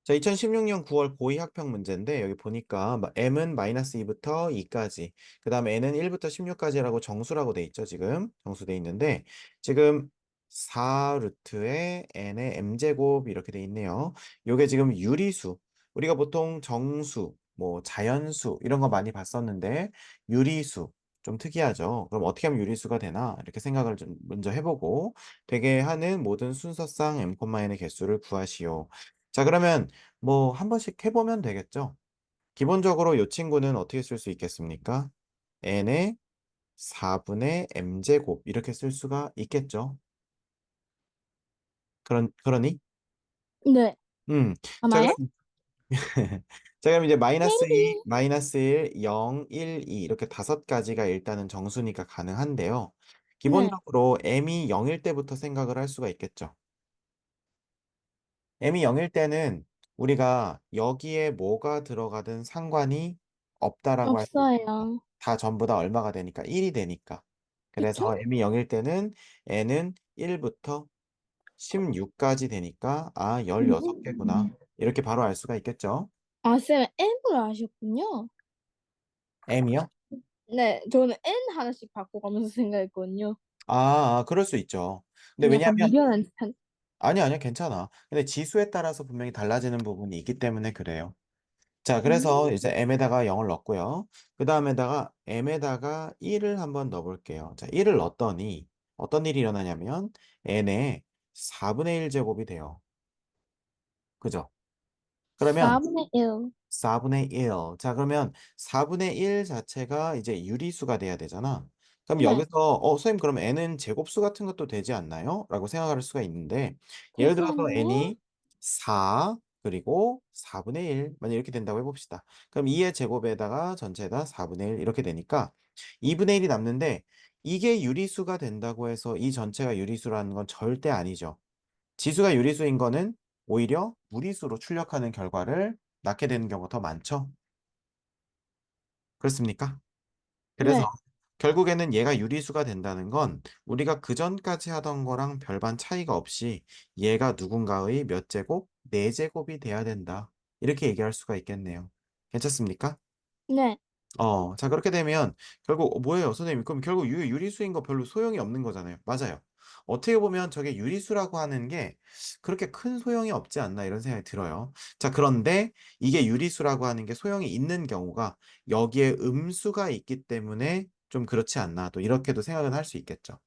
자, 2016년 9월 고2 학평 문제인데 여기 보니까 m은 마이너스 2부터 2까지, 그 다음에 n은 1부터 16까지라고 정수라고 돼 있죠. 지금 정수돼 있는데 지금 4 루트에 n의 m제곱 이렇게 돼 있네요. 요게 지금 유리수, 우리가 보통 정수, 뭐 자연수 이런 거 많이 봤었는데 유리수 좀 특이하죠. 그럼 어떻게 하면 유리수가 되나 이렇게 생각을 좀 먼저 해보고, 되게 하는 모든 순서상 m, n의 개수를 구하시오. 자, 그러면 뭐 한 번씩 해보면 되겠죠. 기본적으로 이 친구는 어떻게 쓸 수 있겠습니까? n의 4분의 m제곱 이렇게 쓸 수가 있겠죠. 그러니? 네. 음. 자, 아마요? 그럼 자, 그럼 이제 마이너스 2, maybe. 마이너스 1, 0, 1, 2 이렇게 다섯 가지가 일단은 정수니까 가능한데요. 네. 기본적으로 m이 0일 때부터 생각을 할 수가 있겠죠. m이 0일 때는 우리가 여기에 뭐가 들어가든 상관이 없다라고 할 수 있죠. 없어요. 다 전부 다 얼마가 되니까 1이 되니까. 그쵸? 그래서 m이 0일 때는 n은 1부터 16까지 되니까 16개구나. 음. 이렇게 바로 알 수가 있겠죠. 아, 쌤, N을 아셨군요. m이요? 네, 저는 N 하나씩 바꿔가면서 생각했거든요. 그럴 수 있죠. 근데 약간 왜냐하면 미련한 듯한. 아니야, 괜찮아. 근데 지수에 따라서 분명히 달라지는 부분이 있기 때문에 그래요. 자, 그래서 음, 이제 m에다가 0을 넣고요. 그 다음에다가 m에다가 1을 한번 넣어볼게요. 자, 1을 넣었더니 어떤 일이 일어나냐면 n의 4분의 1 제곱이 돼요. 그죠? 그러면 4분의 1. 4분의 1. 자, 그러면 4분의 1 자체가 이제 유리수가 돼야 되잖아. 그럼 네. 여기서, 선생님, 그럼 n은 제곱수 같은 것도 되지 않나요? 라고 생각할 수가 있는데, 예를 되지 들어서 않나요? n이 4, 그리고 4분의 1, 만약 이렇게 된다고 해봅시다. 그럼 2의 제곱에다가 전체에다 4분의 1 이렇게 되니까 2분의 1이 남는데, 이게 유리수가 된다고 해서 이 전체가 유리수라는 건 절대 아니죠. 지수가 유리수인 거는 오히려 무리수로 출력하는 결과를 낳게 되는 경우가 더 많죠. 그렇습니까? 그래서 네. 결국에는 얘가 유리수가 된다는 건 우리가 그 전까지 하던 거랑 별반 차이가 없이 얘가 누군가의 몇 제곱? 네 제곱이 돼야 된다. 이렇게 얘기할 수가 있겠네요. 괜찮습니까? 네. 자, 그렇게 되면 결국 뭐예요, 선생님? 그럼 결국 유리수인 거 별로 소용이 없는 거잖아요. 맞아요. 어떻게 보면 저게 유리수라고 하는 게 그렇게 큰 소용이 없지 않나 이런 생각이 들어요. 자, 그런데 이게 유리수라고 하는 게 소용이 있는 경우가 여기에 음수가 있기 때문에 좀 그렇지 않나 또 이렇게도 생각은 할 수 있겠죠.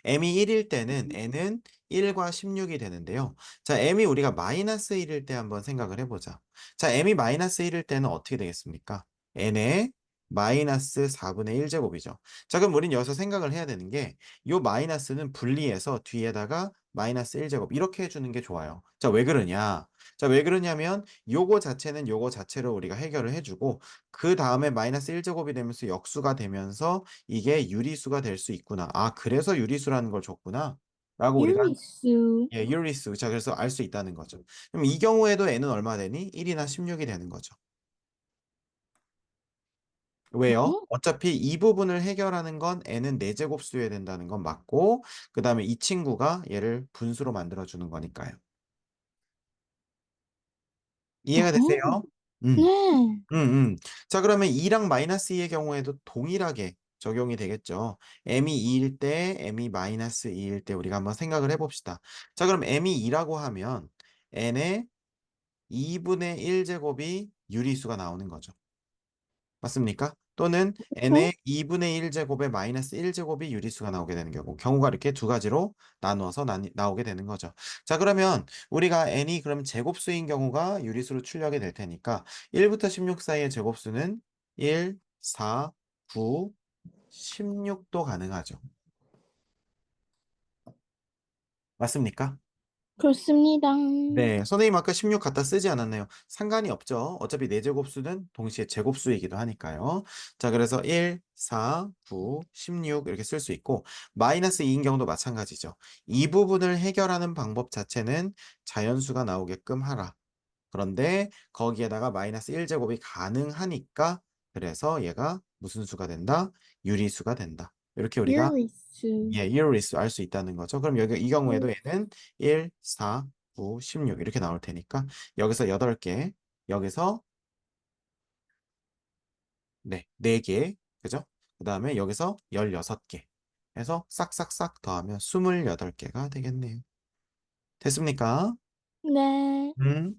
m이 1일 때는 n은 1과 16이 되는데요. 자, m이 우리가 마이너스 1일 때 한번 생각을 해보자. 자, m이 마이너스 1일 때는 어떻게 되겠습니까? n의 마이너스 4분의 1 제곱이죠. 자, 그럼 우린 여기서 생각을 해야 되는 게 이 마이너스는 분리해서 뒤에다가 마이너스 1 제곱 이렇게 해주는 게 좋아요. 자, 왜 그러냐? 자, 왜 그러냐면 요거 자체는 요거 자체로 우리가 해결을 해주고 그 다음에 마이너스 1 제곱이 되면서 역수가 되면서 이게 유리수가 될 수 있구나. 그래서 유리수라는 걸 줬구나. 라고 우리가, 유리수. 유리수. 자, 그래서 알 수 있다는 거죠. 그럼 이 경우에도 n은 얼마 되니? 1이나 16이 되는 거죠. 왜요? 어? 어차피 이 부분을 해결하는 건 n은 4제곱수여야 된다는 건 맞고, 그 다음에 이 친구가 얘를 분수로 만들어주는 거니까요. 이해가 되세요? 어? 음. 네. 자, 그러면 2랑 마이너스 2의 경우에도 동일하게 적용이 되겠죠. m이 2일 때, m이 마이너스 2일 때 우리가 한번 생각을 해봅시다. 자, 그럼 m이 2라고 하면 n의 2분의 1제곱이 유리수가 나오는 거죠. 맞습니까? 또는 n의 어? 2분의 1제곱에 마이너스 1제곱이 유리수가 나오게 되는 경우가 이렇게 두 가지로 나누어서 나오게 되는 거죠. 자, 그러면 우리가 n이 그럼 제곱수인 경우가 유리수로 출력이 될 테니까 1부터 16 사이의 제곱수는 1, 4, 9, 16도 가능하죠. 맞습니까? 그렇습니다. 네, 선생님 아까 16 갖다 쓰지 않았나요? 상관이 없죠. 어차피 네 제곱수는 동시에 제곱수이기도 하니까요. 자, 그래서 1, 4, 9, 16 이렇게 쓸 수 있고 마이너스 2인 경우도 마찬가지죠. 이 부분을 해결하는 방법 자체는 자연수가 나오게끔 하라. 그런데 거기에다가 마이너스 1제곱이 가능하니까 그래서 얘가 무슨 수가 된다? 유리수가 된다. 이렇게 우리가 유리수. 이유리수 알 수 있다는 거죠. 그럼 여기 이 경우에도 얘는 1, 4, 19, 16 이렇게 나올 테니까 여기서 8개, 여기서 네, 4개, 그죠? 그 다음에 여기서 16개 해서 싹싹싹 더하면 28개가 되겠네요. 됐습니까? 네. 음.